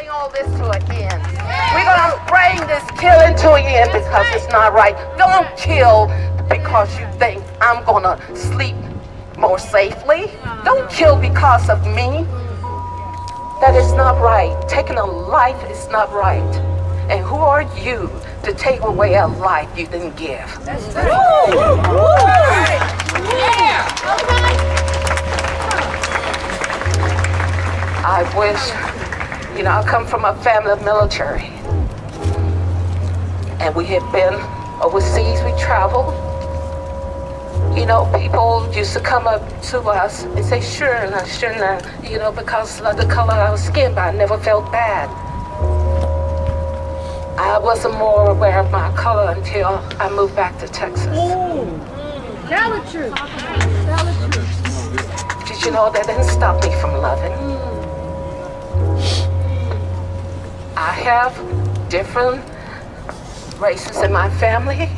bring all this to an end. We're going to bring this killing to an end because it's not right. Don't kill because you think I'm going to sleep more safely. Don't kill because of me. That is not right. Taking a life is not right. And who are you to take away a life you didn't give? That's I wish, you know, I come from a family of military. And we have been overseas, we traveled. You know, people used to come up to us and say, sure, you know, because of the color of our skin, but I never felt bad. I wasn't more aware of my color until I moved back to Texas. Tell the truth. Tell the truth. Did you know that didn't stop me from loving? I have different races in my family,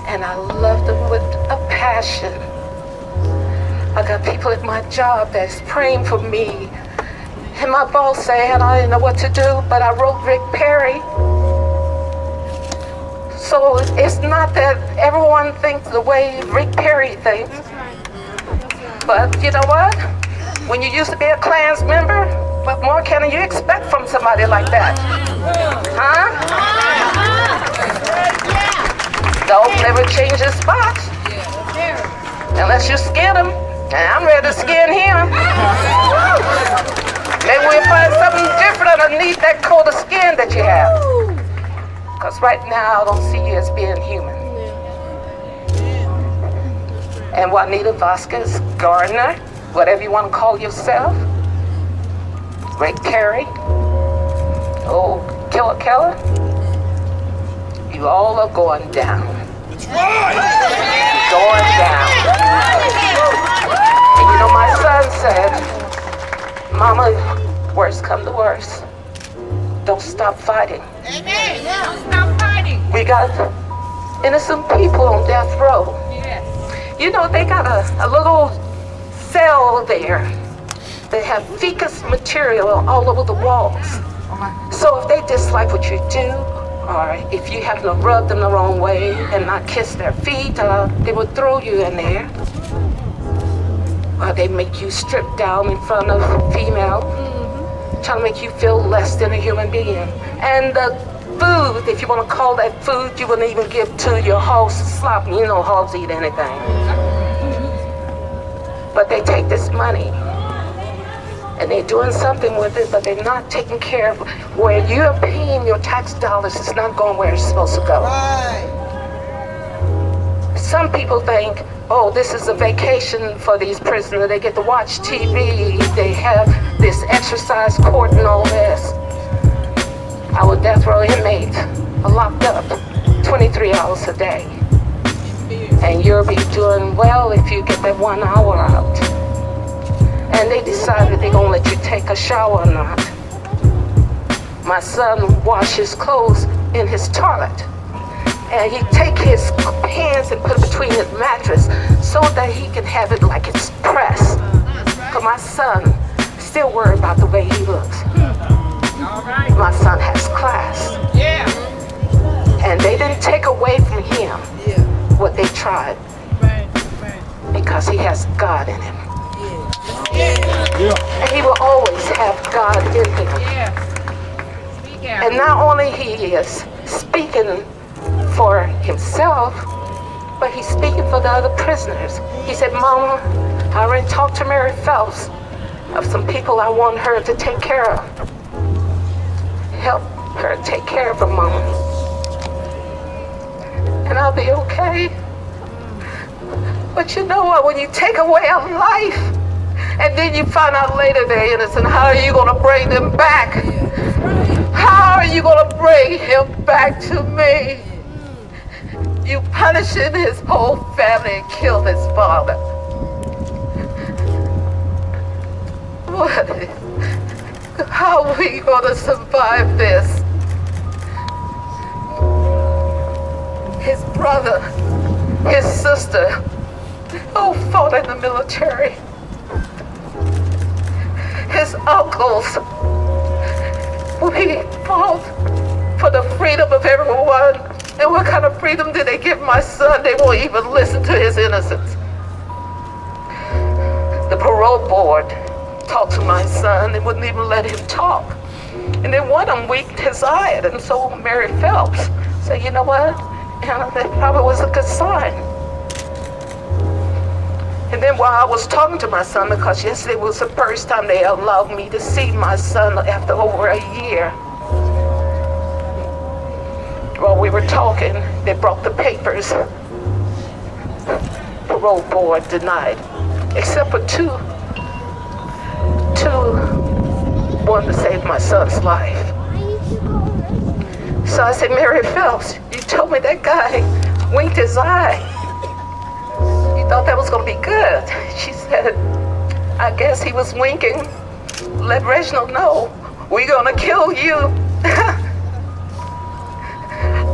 and I love them with a passion. I got people at my job that's praying for me. And my boss said I didn't know what to do, but I wrote Rick Perry. So it's not that everyone thinks the way Rick Perry thinks. But you know what? When you used to be a Klans member, what more can you expect from somebody like that? Huh? Don't never change his spots. Unless you skin him. And I'm ready to skin him. Maybe we'll find something different underneath that coat of skin that you have. Because right now I don't see you as being human. And Juanita Vasquez, Gardner, whatever you want to call yourself, Rick Perry, oh, Killer Keller, you all are going down. That's right! You're going down. And you know, my son said, Mama, worst come to worst, don't stop fighting. Amen. Don't stop fighting. We got innocent people on death row. Yes. You know, they got a little cell there. They have fecus material all over the walls. So if they dislike what you do, or if you happen to rub them the wrong way and not kiss their feet, they will throw you in there. Or they make you strip down in front of a female, trying to make you feel less than a human being. And the food, if you want to call that food, you wouldn't even give to your hogs slop. You know hogs eat anything. But they take this money and they're doing something with it, but they're not taking care of where you're paying your tax dollars. It's not going where it's supposed to go. Right. Some people think, oh, this is a vacation for these prisoners. They get to watch TV. They have this exercise court and all this. Our death row inmates are locked up 23 hours a day. And you'll be doing well if you get that 1 hour out. And they decided they're going to let you take a shower or not. My son washes clothes in his toilet. And he take his hands and put it between his mattress so that he can have it like it's pressed. Because my son still worried about the way he looks. My son has class. Yeah. And they didn't take away from him what they tried. Because he has God in him. And he will always have God in him. And not only he is speaking for himself, but he's speaking for the other prisoners. He said, Mama, I already talked to Mary Phelps of some people I want her to take care of. Help her take care of her mama. And I'll be okay. But you know what, when you take away a life, and then you find out later they're innocent, how are you going to bring them back? How are you going to bring him back to me? You punishing his whole family and killed his father. How are we going to survive this? His brother, his sister, who fought in the military, his uncles, he fought for the freedom of everyone. And what kind of freedom did they give my son? They won't even listen to his innocence. The parole board talked to my son and wouldn't even let him talk. And then one of them winked his eye at him, so Mary Phelps said, you know what? Anna, that probably was a good sign. And then while I was talking to my son, because yesterday was the first time they allowed me to see my son after over a year. While we were talking, they brought the papers. Parole board denied, except for two wanted to save my son's life. So I said, Mary Phelps, you told me that guy winked his eye. You thought that was going to be good. She said, I guess he was winking. Let Reginald know we're going to kill you.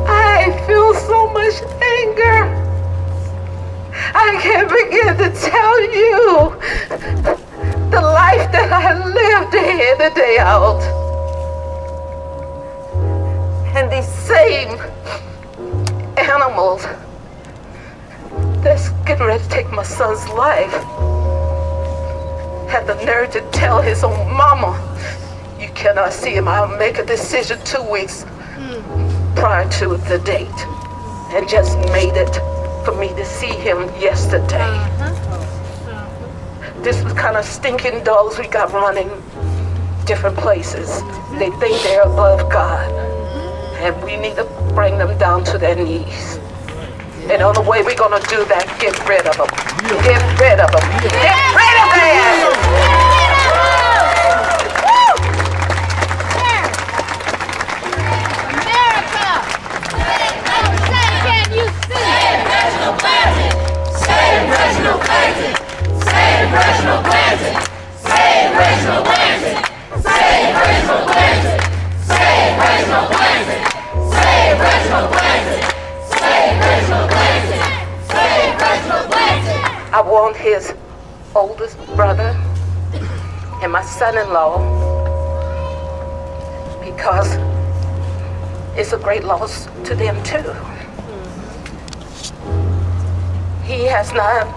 I feel so much anger. I can't begin to tell you the life that I lived day in and day out. And these same animals that's getting ready to take my son's life had the nerve to tell his own mama, you cannot see him. I'll make a decision 2 weeks prior to the date. And just made it for me to see him yesterday. This is kind of stinking dogs we got running different places. They think they're above God. And we need to bring them down to their knees. And the only way we're going to do that, get rid of them. Get rid of them. Get rid of them! America! Say, can you see? Save Reginald Blanton! Save Reginald Blanton! Save Reginald Blanton! Save Reginald Blanton! Save Reginald Blanton! Save Reginald Blanton! Save Reginald Blanton! Save Reginald Blanton! Save Reginald Blanton! I want his oldest brother and my son-in-law, because it's a great loss to them too. He has not,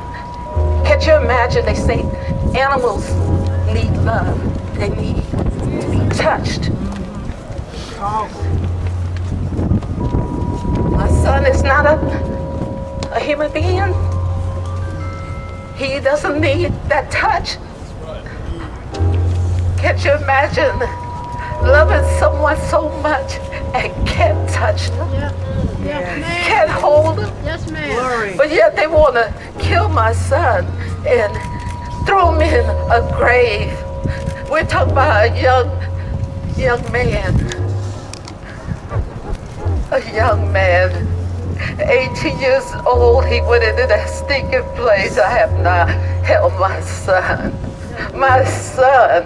can't you imagine, they say animals need love, they need to be touched. My son is not a human being. He doesn't need that touch. Can't you imagine loving someone so much and can't touch them? Can't hold them? Yes, ma'am. But yet they want to kill my son and throw him in a grave. We're talking about a young man. A young man. 18 years old, he went into that stinking place. I have not held my son. My son.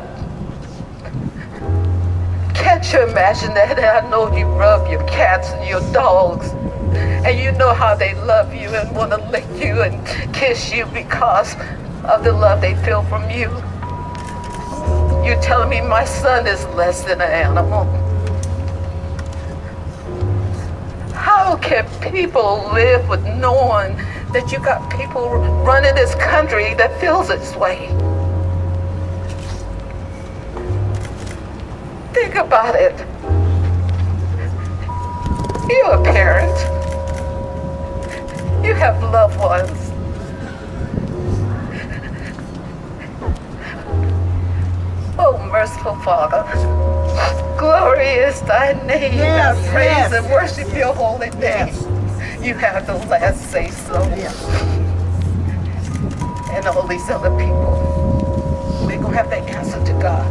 Can't you imagine that? I know you rub your cats and your dogs, and you know how they love you and want to lick you and kiss you because of the love they feel from you. You're telling me my son is less than an animal? How can people live with knowing that you got people running this country that feels this way? Think about it. You're a parent. You have loved ones. Oh, merciful Father, glory is thy name. Yes, I praise yes. and worship your holy name. Yes. You have the last say so. Yes. And all these other people, they're going to have the answer to God.